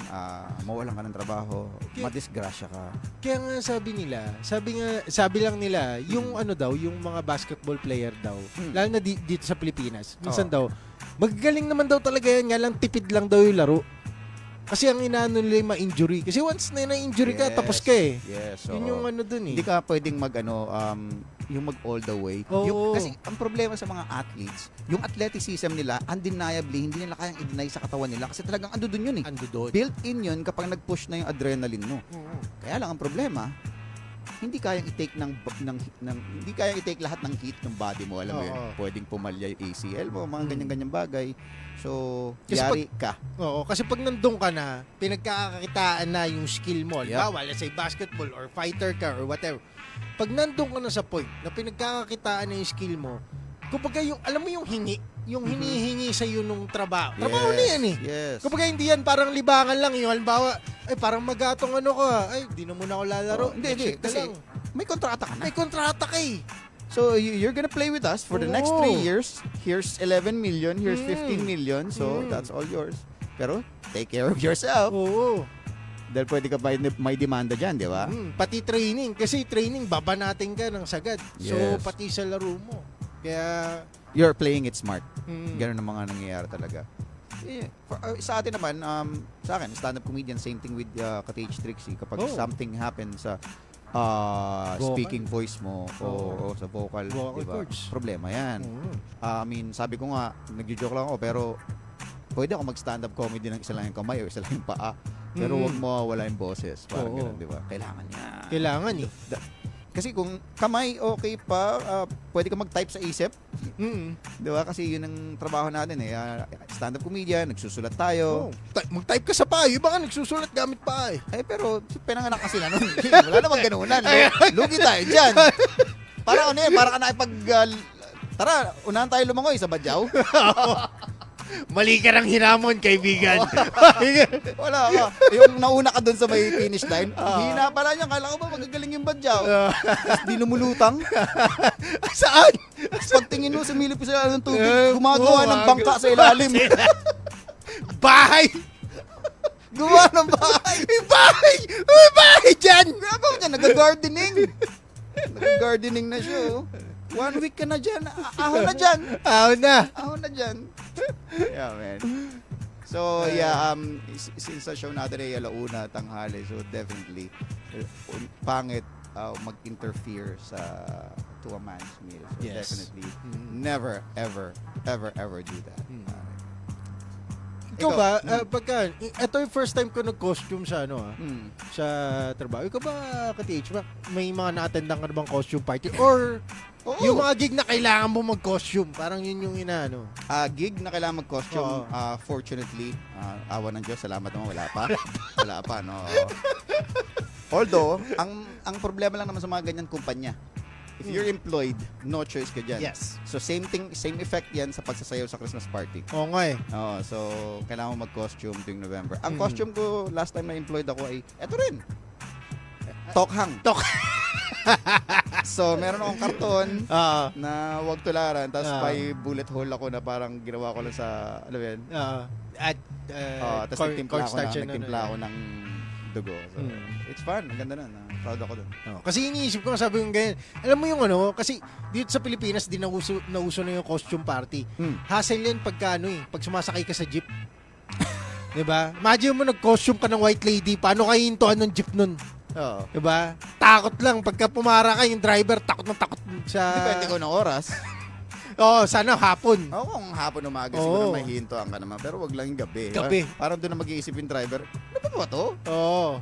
mawalan ka ng trabaho, madisgrasya ka. Kaya nga sabi lang nila, yung ano daw, yung mga basketball player daw, lalo na dito sa Pilipinas, minsan daw, magagaling naman daw talaga yan, nga lang tipid lang daw yung laro. Kasi ang inaano nila yung ma-injury. Kasi once na na-injury ka, tapos ka eh. Yes. Yun yung ano dun eh. Hindi ka pwedeng yung mag all the way. Oo. Kasi ang problema sa mga athletes, yung athleticism nila, undeniably, hindi nila kayang i-deny sa katawan nila kasi talagang ando dun yun eh. Ando doon. Built-in yun kapag nag-push na yung adrenaline mo. Kaya lang ang problema, hindi kayang i-take hindi kayang i-take lahat ng heat ng body mo, alam mo yun. Oo. Pwedeng pumalya yung ACL mo, mga ganyan-ganyan bagay. So, Kasi yari ka. Oo, kasi pag nandun ka na, pinagkakakitaan na yung skill mo. Yep. Halimbawa, let's say basketball or fighter ka or whatever. Pag nandun ka na sa point na pinagkakakitaan na yung skill mo, kumbaga yung, alam mo yung hinihingi sa iyo nung trabaho. Trabaho na yan eh. Yes. Kumbaga hindi yan parang libangan lang. Yung halimbawa, ay parang magatong ano ka, ay di na muna ako lalaro. Hindi. Check na Kasi lang. may kontrata ka na. May kontrata ka eh. So, you're gonna play with us for the next 3 years. Here's 11 million, here's 15 million. So, that's all yours. Pero, take care of yourself. Oo. Dahil pwede ka may demanda dyan, di ba? Pati training. Kasi training, babanatin ka ng sagad. So, Yes. pati sa laro mo. Kaya, You're playing it smart. mm, Ganun ang mga nangyayari talaga. Sa atin naman, sa akin, stand-up comedian, same thing with KTH Trixie. Kapag something happens sa speaking voice mo o sa vocal, Vocal diba? cords. Problema yan. I mean, sabi ko nga, nagjo-joke lang ako, pero pwede ako mag-stand-up comedy ng isa lang yung kamay o isa lang yung paa. Pero wag mawawala yung boses. Parang Oo. ganun, di ba? Kailangan niya. Kailangan eh. Kasi kung kamay, okay pa, pwede ka mag-type sa isip. Mm. Di ba? Kasi yun ang trabaho natin eh. Stand-up comedian, nagsusulat tayo. Mag-type ka sa payo, baka nagsusulat gamit pa eh. Pero pinanganak kasi na nun. Wala namang ganunan. Lugi tayo dyan. Parang ano eh, parang ka nakipag... tara, unahan tayo lumangoy sa Badyaw. Mali ka ng hinamon, kaibigan. Wala ka. Yung nauna ka dun sa may finish line, hina pala niya. Kala ko ba magagaling yung Badyaw? Tapos di lumulutang. Saan? Tapos pagtingin mo, sumilip sa ilalim ng tubig, gumagawa ng bangka sa ilalim. Bahay! Gumawa ng bahay. May bahay! May bahay dyan! Gagawa niya, nag-gardening. Nag-gardening na siya. 1 week ka na dyan. Ahon na dyan. Ahon na dyan. Yeah, man. So, yeah, since sa show natin ay alauna, tanghali, so definitely, pangit mag-interfere to a man's meal. So Yes. definitely, never, ever, ever, ever do that. Ikaw ba, pagka, ito yung first time ko nag-costume sa sa trabaho. Ikaw ba, ka-TH, may mga na-attendan ka na bang costume party? Or Oo. yung mga gig na kailangan mo mag-costume, parang yun yung inaano? Gig na kailangan mag-costume, fortunately, awa ng Diyos, salamat naman, wala pa. Wala pa, no? Although, ang problema lang naman sa mga ganyan kumpanya, if you're employed, no choice ka dyan. Yes. So same effect yan sa pagsasayaw sa Christmas party. Oo nga eh. So kailangan mo mag-costume tuwing November. Ang costume ko last time na employed ako ay eto rin. Tokhang. So meron akong karton na wag tularan, tapos may bullet hole ako na parang ginawa ko lang sa, ano yan? Corn Tapos nagtimpla starch ako ng dugo. So it's fun. Ang ganda nun. Proud ako dun. Kasi iniisip ko, sabi ko ganyan. Alam mo yung kasi dito sa Pilipinas, di nauso na yung costume party. Hassle yan pag sumasakay ka sa jeep. Diba? Imagine mo nag-costume ka ng white lady, paano kayo hintuan ng jeep nun? Oo. Diba? Takot lang. Pagka pumara ka, yung driver, takot sa... Depende ko ng oras. Sana hapon. Kung hapon umaga, siguro may hintuan ka naman. Pero wag lang yung gabi. Gabi. Parang doon na mag-iisip yung driver, ano ba to? Oo.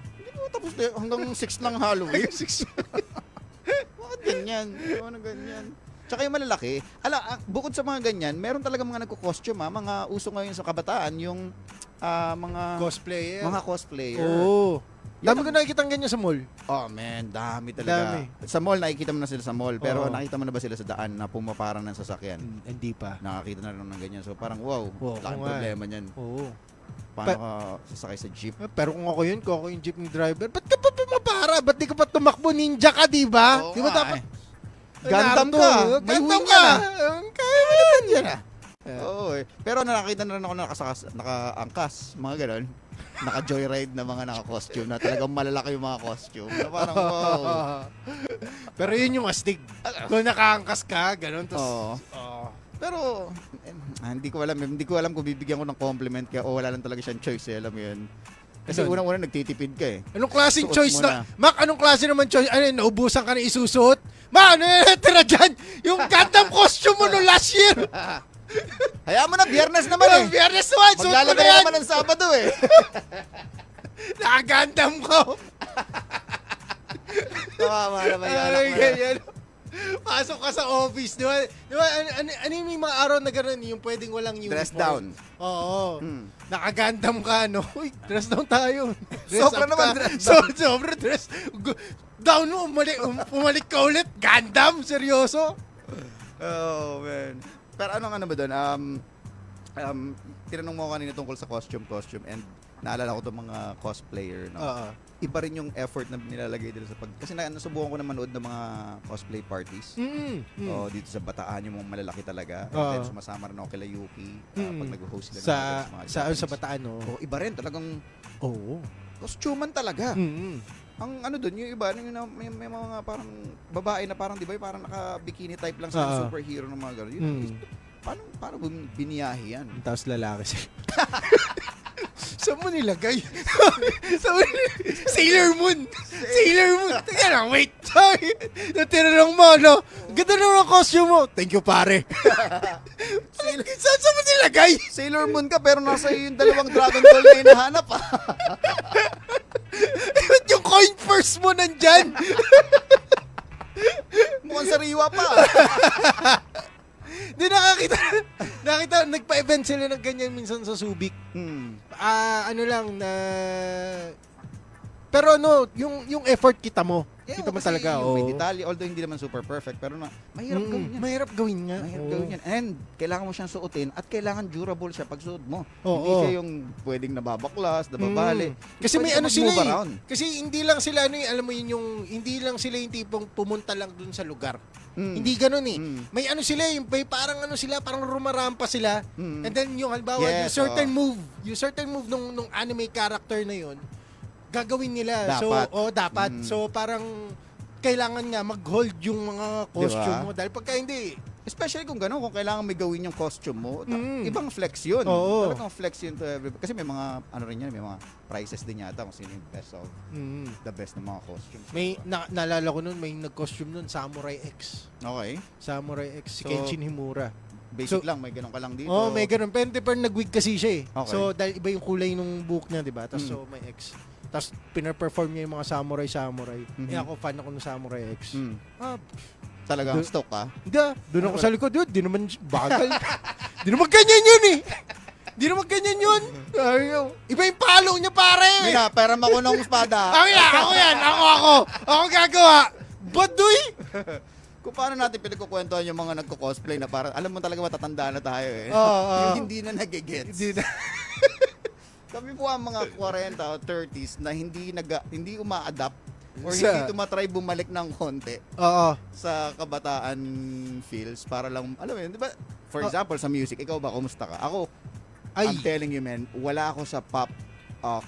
Tapos hanggang 6 lang Halloween. 6. Bakit ganyan? Ano ganyan? Tsaka yung malalaki. Bukod sa mga ganyan, meron talaga mga nagko-costume, mga uso ngayon sa kabataan, yung mga Cosplayer. Mga cosplayer. Oo. Dami ko nakikita ganyan sa mall. Oh man, dami talaga. Sa mall, nakikita mo na sila sa mall. Pero nakita mo na ba sila sa daan na pumaparang ng sasakyan? Hindi pa. Nakakita na rin ng ganyan. So parang wow, laking problema niyan. Oo. Paano ka sasakay sa jeep? Pero kung ako yung jeepney driver, ba't ka pa pumapara? Ba't di ka pa tumakbo? Ninja ka, di ba? Di ba dapat? Gundam ka. May Gundam wing ka. yan, Kaya mo naman yan. Oo eh. Pero nakakita na rin ako nakaangkas, mga ganon. Naka-joyride na mga naka-costume na talagang malalaki yung mga costume. Na parang wow. Pero yun yung astig. Kung nakaangkas ka, ganon. Pero hindi ko alam kung bibigyan ko ng compliment kaya wala lang talaga siyang choice eh, alam mo yun. Kasi unang-una nagtitipid ka eh. Anong klaseng Suot choice mo na? Mac, anong klase naman choice? Naubusan ka na isusuot? Ma, ano yung natira dyan? Yung Gundam costume mo no last year. Hayaan mo na, biyernes naman eh. Biyernes naman, suot mo na Maglalagay yan. naman ng Sabado eh. Naka-Gundam ko. Tama naman yan. Ay, ganyan. Pasok ka sa office, di ba? Ano yung may mga araw na gano'n, yung pwedeng walang uniform? Dress down. Oo. Naka-Gundam ka, no? Uy, dress down tayo. Sobra up naman ka. dress down. Sobra dress. Down mo, umalik ka ulit. Gundam? Seryoso? Oh, man. Pero ano ba doon? Tinanong mo kanina tungkol sa costume and naalala ko itong mga cosplayer. No? Iba rin yung effort na nilalagay dito sa kasi nasubukan ko na manood ng mga cosplay parties. Dito sa Bataan, yung mga malalaki talaga. And then sumasama rin ako kila Yuki pag nag-host sila ng mga sa Bataan, no? Iba rin talagang costumean talaga. Ang doon, yung iba, may mga parang babae na parang, di ba, parang naka-bikini type lang sa superhero ng mga gano'n. Paano biniyahe yan? Tapos lalaki siya. Saan mo nilagay? Sailor Moon! Sailor Moon! Teka lang, wait! Sorry! Natinanong mo, no? Ganda naman ang costume mo. Thank you, pare. Saan mo nilagay? Sailor Moon ka pero nasa iyo yung dalawang Dragon Ball na hinahanap Ba't yung coin purse mo nandyan? Mukhang sariwa pa. Di nakita, nagpa-event sila ng ganyan minsan sa Subic. Ano lang na... Pero ano, yung effort kita mo. Kita mo talaga. May Oh. detalye, although hindi naman super perfect, pero mahirap gawin yan. Mahirap gawin nga. Mahirap Oo. gawin yan. And kailangan mo siyang suotin at kailangan durable siya pag suot mo. Oo. Hindi siya yung pwedeng nababaklas, nababali. Kasi may Pwede ano ka sila mag-move eh. around. Kasi hindi lang sila ano eh, alam mo yun yung hindi lang sila yung tipong pumunta lang dun sa lugar. Hindi ganoon eh. May ano sila, may parang ano sila, parang rumarampa sila. And then yung halimbawa, Yes, yung certain move nung anime character na yun, gagawin nila. Dapat. So, dapat. So parang kailangan nga mag-hold yung mga costume Diba? mo dahil pagka hindi, Especially kung gano'n, kung kailangan may gawin yung costume mo, ibang flex yun. Oo. Talagang flex yun to everybody. Kasi may mga, ano rin yan, may mga prizes din yata kung sino yung best of the best ng mga costumes. may naalala ko nun, may nag-costume nun, Samurai X. Okay. Samurai X, si So, Kenshin Himura. Basic So, lang, may ganun ka lang dito. Oh, may ganun. Pero nag-wig kasi siya eh. Okay. So, dahil iba yung kulay nung buhok niya, di ba? Tapos, so, may X. Tapos, pina-perform niya yung mga samurai. Eh, ako, fan ako ng Samurai X. Talagang Do- stock ka. Hindi, doon ako sa likod. Dude, di naman bagal. Di naman ganyan yun eh. Di naman ganyan yun. Iba yung palo niya, pare. Mina, peram ako ng espada. Ako yan. Ako gagawa. Baduy. Kung paano natin pinagkukwentuhan yung mga nagko-cosplay na parang, alam mo talaga matatanda na tayo eh. Oo. Yung hindi na nagigets. Kami po ang mga 40 o 30s na hindi uma-adapt or Sa- hindi tumatry bumalik ng konti Oo. sa kabataan feels para lang, alam mo yun, di ba? For example, sa music, ikaw ba, kumusta ka? Ako, I'm telling you man, wala ako sa pop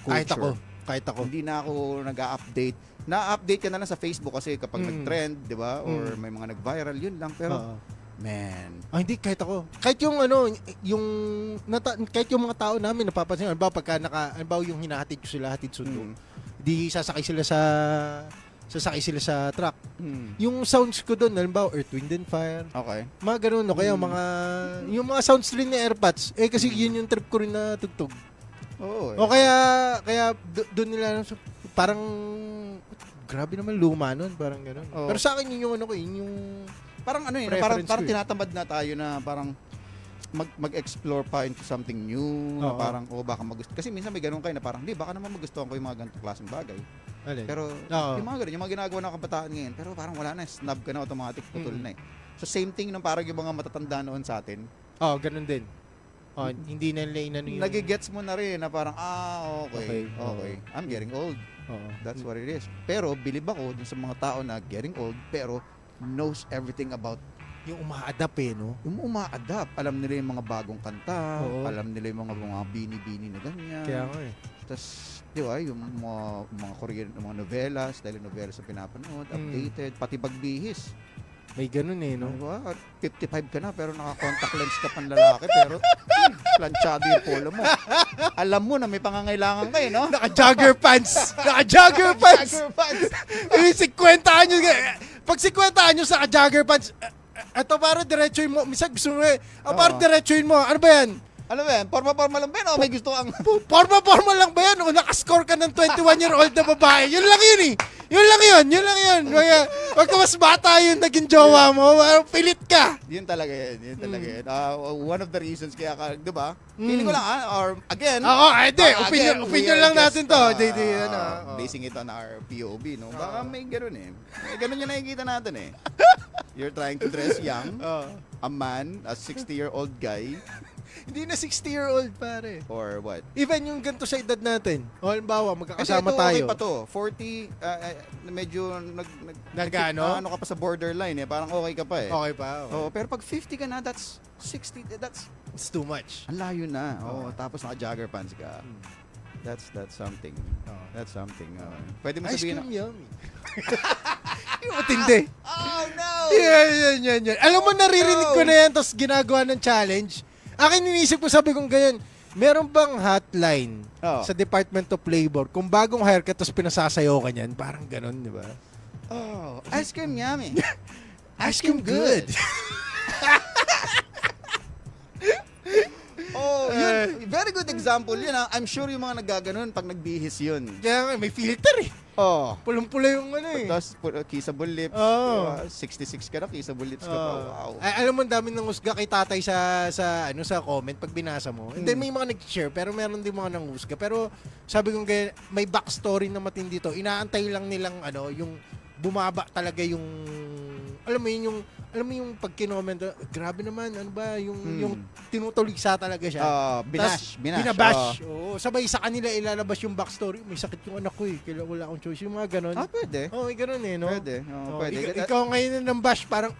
culture. Kahit ako. Hindi na ako nag-update. Na-update ka na lang sa Facebook kasi kapag nag-trend, di ba? Or may mga nag-viral, yun lang. Pero, Oo. man, Hindi, kahit ako. Kahit yung ano, kahit yung mga tao namin napapansin, halimbawa pagka halimbawa yung hinahatid ko sila, hatid sundo, di sasakay sila sa truck. Yung sounds ko doon, halimbawa Earth, Wind and Fire, okay. mga ganun, o kaya yung mga sounds rin ni AirPods, kasi yun yung trip ko rin na tugtog. Oo. O kaya doon nila, parang, grabe naman luma nun, parang ganun. Oo. Pero sa akin yun yung ano ko, yun yung, Parang ano yun, Preference parang ko eh. tinatamad na tayo na parang mag-explore pa into something new, na Oo. parang, baka magusto. Kasi minsan may ganun kayo na parang, baka naman magustuhan ko yung mga ganitong klaseng bagay. Pero, Oo. yung mga ganun, yung mga ginagawa ng kabataan ngayon, pero parang wala na, snub ka na, automatic, putol na eh. So, same thing ng parang yung mga matatanda noon sa atin. ganun din. Hindi na nila inano yung... Nagigets mo na rin na parang, okay. Okay. I'm getting old. Oo. That's what it is. Pero, believe ako dun sa mga tao na getting old, pero knows everything about Yung uma-adapt no? yung uma-adapt. Alam nila yung mga bagong kanta, Oo. alam nila yung mga bini-bini na ganyan. Kaya nga eh. Tapos, di ba, yung mga Korean, mga novelas, telenovelas na pinapanood, updated, pati pagbihis. May ganun no? Diba? 55 ka na, pero naka-contact lens ka pang lalaki, pero planchado yung polo mo. Alam mo na may pangangailangan ka no? Naka-jogger pants! Naka-jogger pants! Jogger pants! 50 anyos pag 50 anyos naka-jogger pants, ito parang diretsoin mo. Misa gusto mo parang diretsoin mo. Ano ba yan? Ano ba yan? Forma-forma lang ba yan? O may gusto kang... Forma lang ba yan? O nakascore ka ng 21-year-old na babae? Yun lang yun eh. Yun lang yun. Wag ka mas bata yung naging jowa mo. Parang pilit ka. Yun talaga yan. One of the reasons kaya ka, di ba? Feeling ko lang, or again, Opinion lang natin to. basing it on our POV, no? Baka may ganun eh. May ganun yung nakikita natin eh. You're trying to dress young, a man, a 60-year-old guy, Hindi na 60-year-old pare. or what? Even yung ganito sa edad natin. O halimbawa, Kasi magkakasama ito, tayo. okay pa to. 40, medyo Nag-ano? ano ka pa sa borderline eh. Parang okay ka pa eh. Okay pa. Okay. Oh, pero pag 50 ka na, that's 60, that's It's too much. ang layo na. Tapos naka-jogger pants ka. That's something. Oo. That's something. Pwede mo Ice sabihin cream yummy. Yung matindi. Oh no! Yan. Alam mo, naririnig ko na yan, tapos ginagawa ng challenge. Akin inisip ko, sabi kong ganyan, meron bang hotline Oo. sa Department of Labor kung bagong haircut tapos pinasasayaw ka niyan? Parang ganun, di ba? Oh, ice cream yummy. Ice cream good. Oh, yun. Very good example yun. I'm sure yung mga naggaganon pag nagbihis yun. Kaya nga, may filter eh. Oh. Pulong-pula yung ano eh. Tapos kissable lips. Oo. 66 ka na, kissable lips ka pa. Wow. Ay, alam mo, ang dami ng husga kay tatay sa comment pag binasa mo. And then may mga nag-share, pero meron din mga nanghusga. Pero sabi ko, may backstory na matindi to. Inaantay lang nilang yung bumaba talaga yung alam mo yung pag kinoment, grabe naman, ano ba, yung tinutulisa talaga siya. Binash. Binabash. Oo, sabay sa kanila ilalabas yung backstory. May sakit yung anak ko eh. Kailangan wala akong choice. Yung mga ganon. Pwede. Oo, may ganon eh, no? Pwede. Pwede. Ikaw ngayon na ng bash, parang,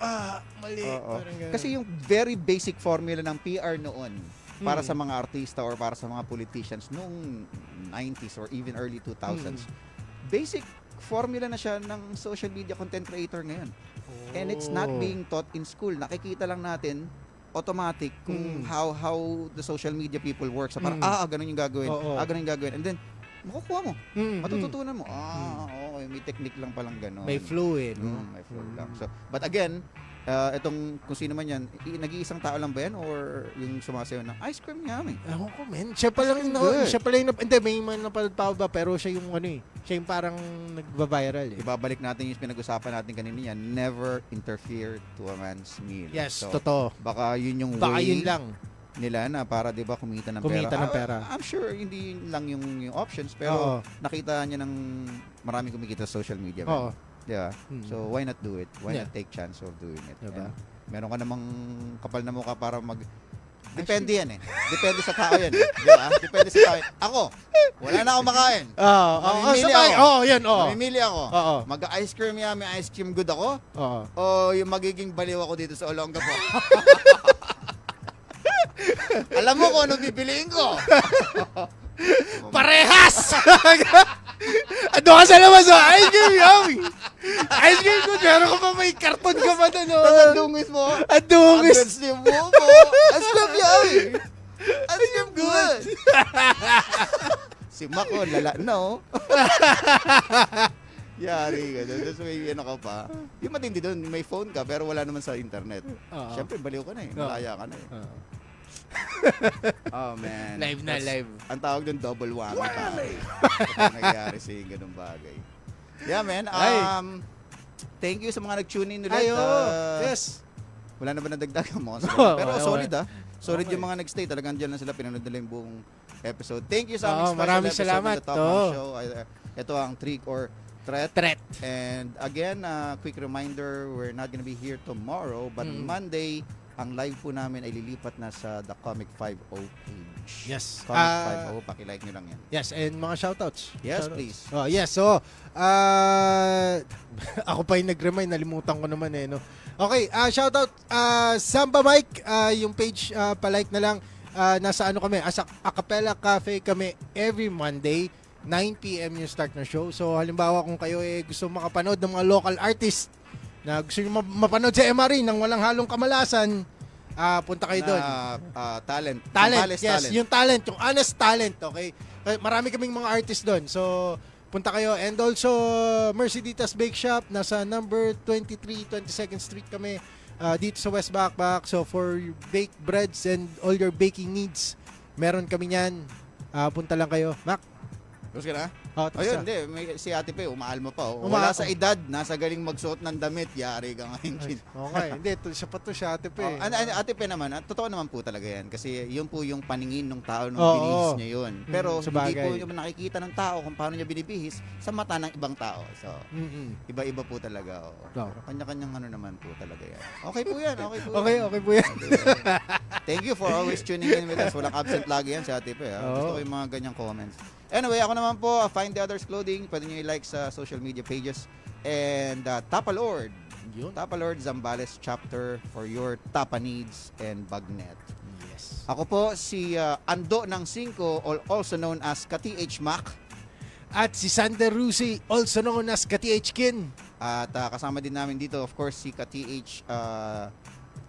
mali. Parang ganon. Kasi yung very basic formula ng PR noon, para sa mga artista or para sa mga politicians noong 90s or even early 2000s, basic formula na siya ng social media content creator ngayon. And it's not being taught in school. Nakikita lang natin automatic kung how the social media people work. So parang, ganun yung gagawin. Ganun yung gagawin. And then, makukuha mo. Matututunan mo. Okay, may technique lang palang ganun. May flow eh, no? May flow lang. So, but again, itong kung sino man yan, nag-iisang tao lang ba yan or yung sumasayaw ng ice cream yummy? Ako ko, men. Siya pa lang hindi, may man napalad pa ba, pero siya yung siya yung parang nagba-viral eh. Ibabalik natin yung pinag-usapan natin kanina yan, never interfere to a man's meal. Yes, So, totoo. baka yun yung Baka way yun lang. nila na para 'di ba kumita ng pera. I'm sure hindi yun lang yung options pero nakita niya ng maraming kumikita sa social media. Oo. Yeah. So why not do it? Why not take chance of doing it? Diba? And meron ka namang kapal na mukha para depende yan eh. Depende sa tao yan. Di ba? Depende sa tao. Ako, wala na akong makain. Mamimili ako. Mamimili ako. Mag-ice cream yummy, ice cream good ako. O yung magiging baliw ako dito sa Olongapo. Alam mo kung anong bibiliin ko. Parehas! Ando ka sa labas, ice cream yummy! Ice cream good, meron ka pa may karton ka pa doon. Ang dungis mo. Ang dungis. Ang dungis mo. Ice cream yummy. Ice cream good. Si Mako, lala, no? Yari ka doon. Tapos may ka pa. Yung matindi doon, may phone ka pero wala naman sa internet. Siyempre, baliw ka na eh. Malaya ka na eh. Oh man. Live na, live. Ang tawag doon, double whammy pa. Kapag nangyayari sa ganung bagay. Yeah, man. Thank you sa mga nag-tune in ulit. Yes. Wala na ba nadagdag mo? Pero solid Solid yung mga nag-stay. Talagang dyan lang sila. Pinanood nila yung buong episode. Thank you sa aming special maraming episode salamat. ng The Top Hang Show. Ito ang Trick or Threat. And again, quick reminder, we're not gonna be here tomorrow. But Monday, ang live po namin ay lilipat na sa The Comic 50 page. Yes. Comic 50, paki-like nyo lang yan. Yes, and mga shoutouts. Yes, please. Yes, so, ako pa yung nag-remind, nalimutan ko naman eh, no? Okay, shoutout, Samba Mike, yung page, palike na lang, nasa kami, as Acapella Cafe kami every Monday, 9 p.m. yung start ng show. So, halimbawa kung kayo gusto makapanood ng mga local artist, na gusto nyo mapanood sa MRE nang walang halong kamalasan, punta kayo doon. Talent. Yes, talent. yung talent, yung honest talent, okay? Marami kaming mga artist doon. So, punta kayo. And also, Merceditas Bake Shop, nasa number 23, 22nd Street kami, dito sa West Backpack. So, for baked breads and all your baking needs, meron kami yan. Punta lang kayo. Mac? Tapos ka na? Tapos Ayun, na. hindi. Si Ate Pe, umaalma pa. Wala sa edad, nasa galing magsuot ng damit. Yari ka ngayon. Okay, hindi. Siya pa to, siya Ate Pe. Ate Pe naman, totoo naman po talaga yan. Kasi yun po yung paningin ng tao nung binihis niya yun. Pero hindi po yung nakikita ng tao kung paano niya binibihis sa mata ng ibang tao. So, iba-iba po talaga. Pero kanya-kanyang naman po talaga yan. Okay po yan. Okay po yan. Thank you for always tuning in with us. Walang absent lagi yan si Ate Pe. Gusto ko yung mga ganyang comments. Anyway, ako naman po, Find the Others Clothing. Pwede nyo i-like sa social media pages. And Tapa Lord. Tapa Lord Zambales chapter for your Tapa needs and bagnet. Yes. Ako po si Ando ng 5, also known as Ka-TH Mac. At si Sander Rusi, also known as Ka-TH Kin. At kasama din namin dito, of course, si Ka-TH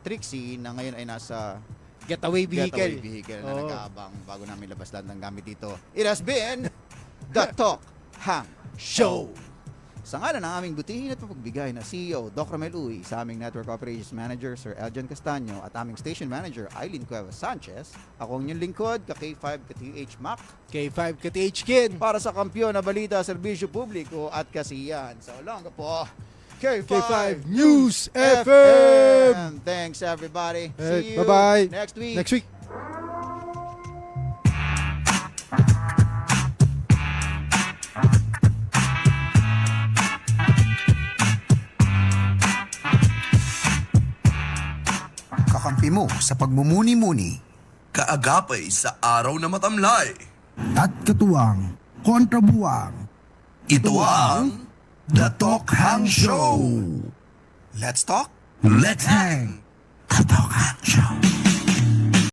Trixie na ngayon ay nasa getaway vehicle. Getaway vehicle na Oo. nag-aabang bago namin labas lahat ng gamit dito. It has been The Talk Hang Show. Sa ngalan ng aming butihin at mapagbigay na CEO, Doc Romel Uy, sa aming Network Operations Manager, Sir Eljan Castaño, at aming Station Manager, Eileen Cuevas Sanchez, ako ang inyong lingkod, ka-K5 ka-TH Mac, K5 ka TH Kid. para sa kampiyon na balita, serbisyo publiko at kasiyahan. Sa Olonga po, K5, K5 News FM. Thanks everybody. Hey, See you bye-bye. next week. Next week. Kakampi mo sa pagmumuni-muni. Kaagapay sa araw na matamlay. At katuwang kontrabuwang. Ito ang The Talk Hang Show. Let's talk. Let's hang! The Talk Hang Show.